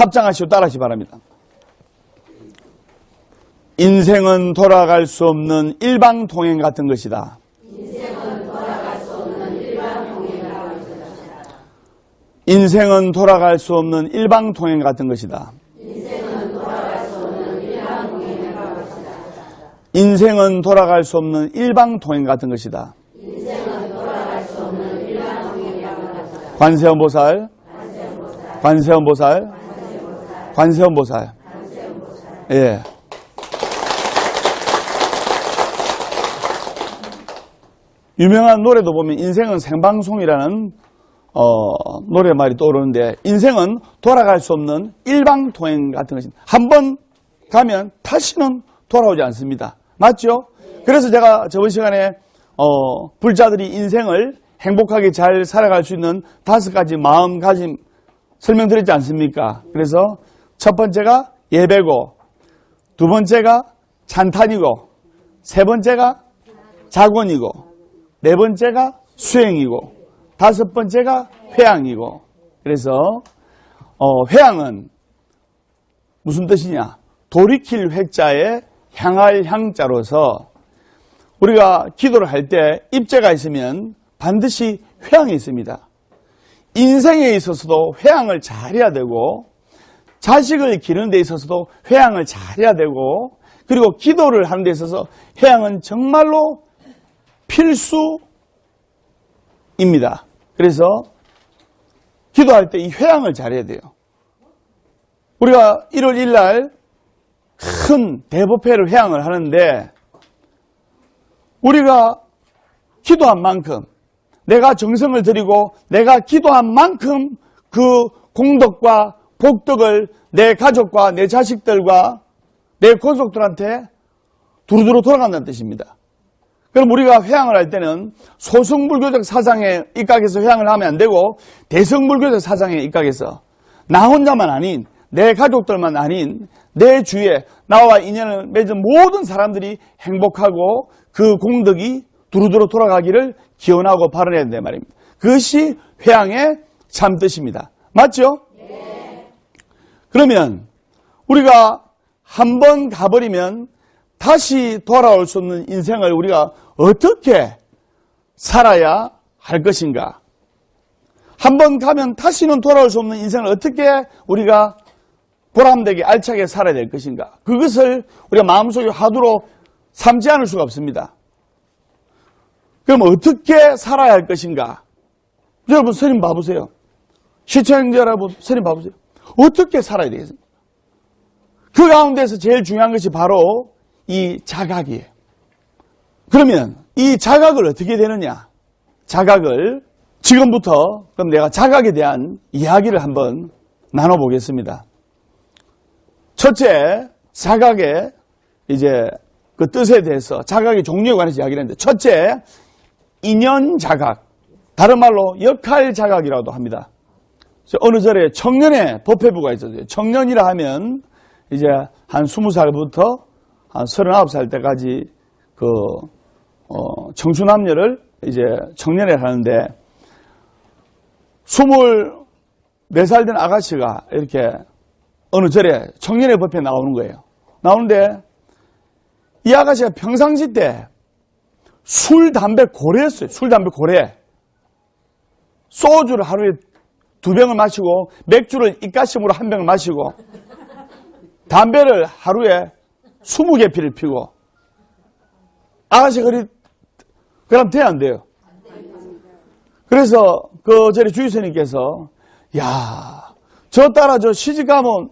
합장하시고 따라하시기 바랍니다. 인생은 돌아갈 수 없는 일방통행 같은 것이다. 인생은 돌아갈 수 없는 일방통행 같은 것이다. 인생은 돌아갈 수 없는 일방통행 같은 것이다. 인생은 돌아갈 수 없는 일방통행 같은 것이다. 인생은 돌아갈 수 없는 일방통행 같은 것이다. 인생은 돌아갈 수 없는 일방통행 같은 것이다. 관세음보살, 관세음보살, 관세음보살. 예. 유명한 노래도 보면 인생은 생방송이라는 노래말이 떠오르는데, 인생은 돌아갈 수 없는 일방통행 같은 것입니다. 한번 가면 다시는 돌아오지 않습니다. 맞죠? 그래서 제가 저번 시간에 불자들이 인생을 행복하게 잘 살아갈 수 있는 5가지 마음가짐 설명드렸지 않습니까? 그래서 첫 번째가 예배고, 두 번째가 찬탄이고, 세 번째가 자권이고, 네 번째가 수행이고, 다섯 번째가 회양이고. 그래서 회양은 무슨 뜻이냐? 돌이킬 회자에 향할 향자로서 우리가 기도를 할 때 입제가 있으면 반드시 회양이 있습니다. 인생에 있어서도 회양을 잘해야 되고, 자식을 기르는 데 있어서도 회양을 잘해야 되고, 그리고 기도를 하는 데 있어서 회양은 정말로 필수입니다. 그래서 기도할 때 이 회양을 잘해야 돼요. 우리가 1월 1일 날 큰 대법회를 회양을 하는데, 우리가 기도한 만큼, 내가 정성을 들이고 내가 기도한 만큼 그 공덕과 복덕을 내 가족과 내 자식들과 내 권속들한테 두루두루 돌아간다는 뜻입니다. 그럼 우리가 회양을 할 때는 소승불교적 사상에 입각해서 회양을 하면 안 되고, 대승불교적 사상에 입각해서 나 혼자만 아닌, 내 가족들만 아닌, 내 주위에 나와 인연을 맺은 모든 사람들이 행복하고 그 공덕이 두루두루 돌아가기를 기원하고 발언해야 된단 말입니다. 그것이 회양의 참 뜻입니다. 맞죠? 네. 그러면 우리가 한번 가버리면 다시 돌아올 수 없는 인생을 우리가 어떻게 살아야 할 것인가? 한번 가면 다시는 돌아올 수 없는 인생을 어떻게 우리가 보람되게 알차게 살아야 될 것인가? 그것을 우리가 마음속에 화두로 삼지 않을 수가 없습니다. 그럼 어떻게 살아야 할 것인가? 여러분, 스님 봐보세요. 시청자 여러분, 스님 봐보세요. 어떻게 살아야 되겠습니까? 그 가운데서 제일 중요한 것이 바로 이 자각이에요. 그러면 이 자각을 어떻게 되느냐? 자각을 지금부터 그럼 내가 자각에 대한 이야기를 한번 나눠보겠습니다. 첫째, 자각의 이제 그 뜻에 대해서, 자각의 종류에 관해서 이야기를 했는데, 첫째, 인연 자각, 다른 말로 역할 자각이라고도 합니다. 어느 절에 청년의 법회부가 있었어요. 청년이라 하면 이제 한 20살부터 한 39살 때까지 그 청춘남녀를 이제 청년회 하는데, 24살 된 아가씨가 이렇게 어느 절에 청년의 법회에 나오는 거예요. 나오는데 이 아가씨가 평상시 때 술, 담배 고래였어요. 술, 담배 고래. 소주를 하루에 2병을 마시고, 맥주를 입가심으로 1병을 마시고, 담배를 하루에 20개 피를 피고. 아가씨가 그럼 돼야 안 돼요? 그래서 그 저희 주의스님께서, 야, 저 따라 저 시집가면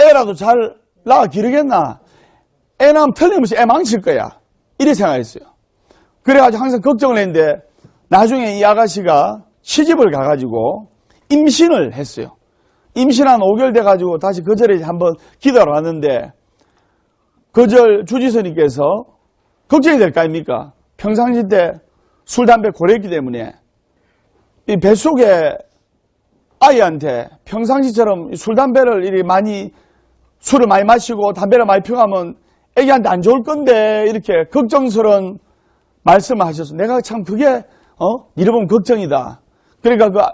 애라도 잘 낳아 기르겠나? 애 낳으면 틀림없이 애 망칠 거야. 이래 생각했어요. 그래가지고 항상 걱정을 했는데, 나중에 이 아가씨가 시집을 가가지고 임신을 했어요. 임신한 5개월 돼가지고 다시 그 절에 한번 기도하러 왔는데, 그 절 주지스님께서 걱정이 될 거 아닙니까? 평상시 때 술, 담배 고랬기 때문에 이 뱃속에 아이한테 평상시처럼 술, 담배를 이렇게 많이, 술을 많이 마시고 담배를 많이 피우고 하면 애기한테 안 좋을 건데, 이렇게 걱정스러운 말씀을 하셨어. 내가 참 그게, 이래 보면 걱정이다. 그러니까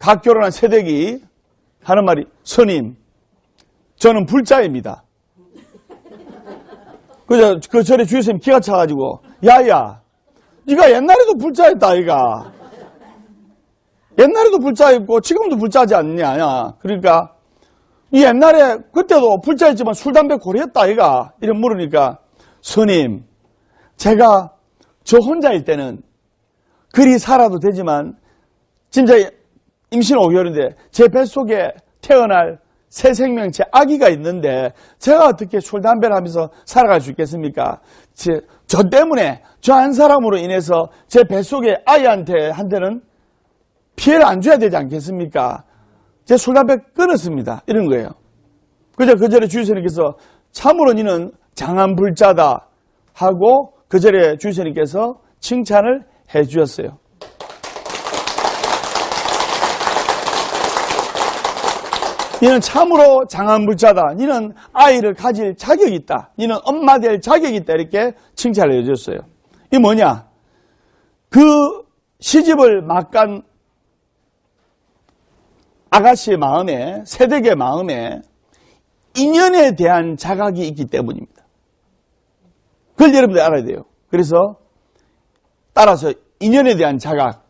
각 결혼한 새댁이 하는 말이, 스님, 저는 불자입니다. 그 절에 주의스님 기가 차가지고, 야야, 네가 옛날에도 불자였다, 아이가. 옛날에도 불자였고, 지금도 불자지 않냐. 그러니까, 이 옛날에, 그때도 불자였지만 술, 담배 고리했다, 아이가. 이런 물으니까, 스님, 제가 저 혼자일 때는 그리 살아도 되지만, 진짜 임신 5개월인데, 제 뱃속에 태어날 새 생명체 아기가 있는데 제가 어떻게 술, 담배를 하면서 살아갈 수 있겠습니까? 저 때문에 저 한 사람으로 인해서 제 뱃속의 아이한테는 피해를 안 줘야 되지 않겠습니까? 제 술, 담배 끊었습니다. 이런 거예요. 그저 그 절에 주의스님께서 참으로 니는 장안불자다 하고 그 절에 주의스님께서 칭찬을 해 주셨어요. 니는 참으로 장안불자다. 니는 아이를 가질 자격이 있다. 니는 엄마 될 자격이 있다. 이렇게 칭찬을 해줬어요. 이게 뭐냐? 그 시집을 막 간 아가씨의 마음에, 새댁의 마음에 인연에 대한 자각이 있기 때문입니다. 그걸 여러분들 알아야 돼요. 그래서 따라서 인연에 대한 자각.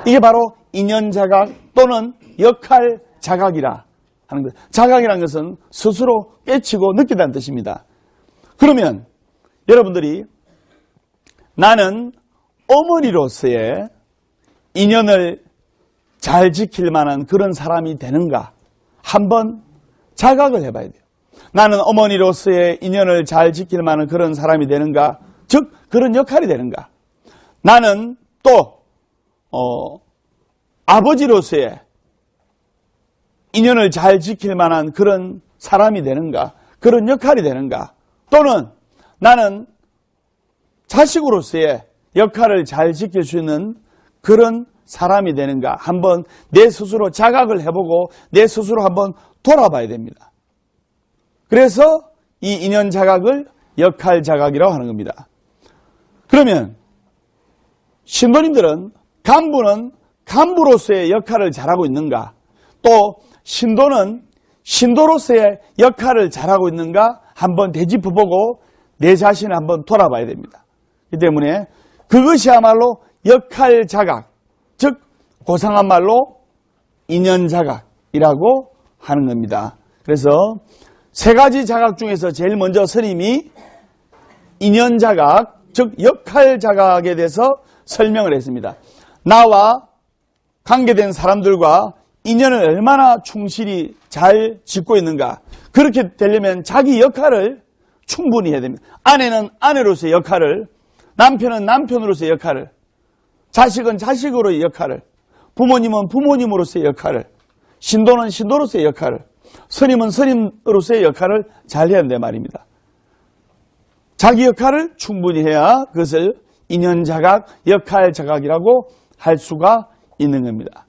이게 바로 인연 자각 또는 역할 자각이라 하는 것. 자각이라는 것은 스스로 깨치고 느끼다는 뜻입니다. 그러면 여러분들이 나는 어머니로서의 인연을 잘 지킬 만한 그런 사람이 되는가? 한번 자각을 해봐야 돼요. 나는 어머니로서의 인연을 잘 지킬 만한 그런 사람이 되는가? 즉 그런 역할이 되는가? 나는 또 아버지로서의 인연을 잘 지킬 만한 그런 사람이 되는가? 그런 역할이 되는가? 또는 나는 자식으로서의 역할을 잘 지킬 수 있는 그런 사람이 되는가? 한번 내 스스로 자각을 해보고 내 스스로 한번 돌아봐야 됩니다. 그래서 이 인연 자각을 역할 자각이라고 하는 겁니다. 그러면 신도님들은 간부는 간부로서의 역할을 잘하고 있는가? 또 신도는 신도로서의 역할을 잘하고 있는가 한번 되짚어보고 내 자신을 한번 돌아봐야 됩니다. 그렇기 때문에 그것이야말로 역할 자각, 즉 고상한 말로 인연 자각이라고 하는 겁니다. 그래서 세 가지 자각 중에서 제일 먼저 스님이 인연 자각, 즉 역할 자각에 대해서 설명을 했습니다. 나와 관계된 사람들과 인연을 얼마나 충실히 잘 짓고 있는가. 그렇게 되려면 자기 역할을 충분히 해야 됩니다. 아내는 아내로서의 역할을, 남편은 남편으로서의 역할을, 자식은 자식으로의 역할을, 부모님은 부모님으로서의 역할을, 신도는 신도로서의 역할을, 스님은 스님으로서의 역할을 잘 해야 한다 말입니다. 자기 역할을 충분히 해야 그것을 인연자각, 역할자각이라고 할 수가 있는 겁니다.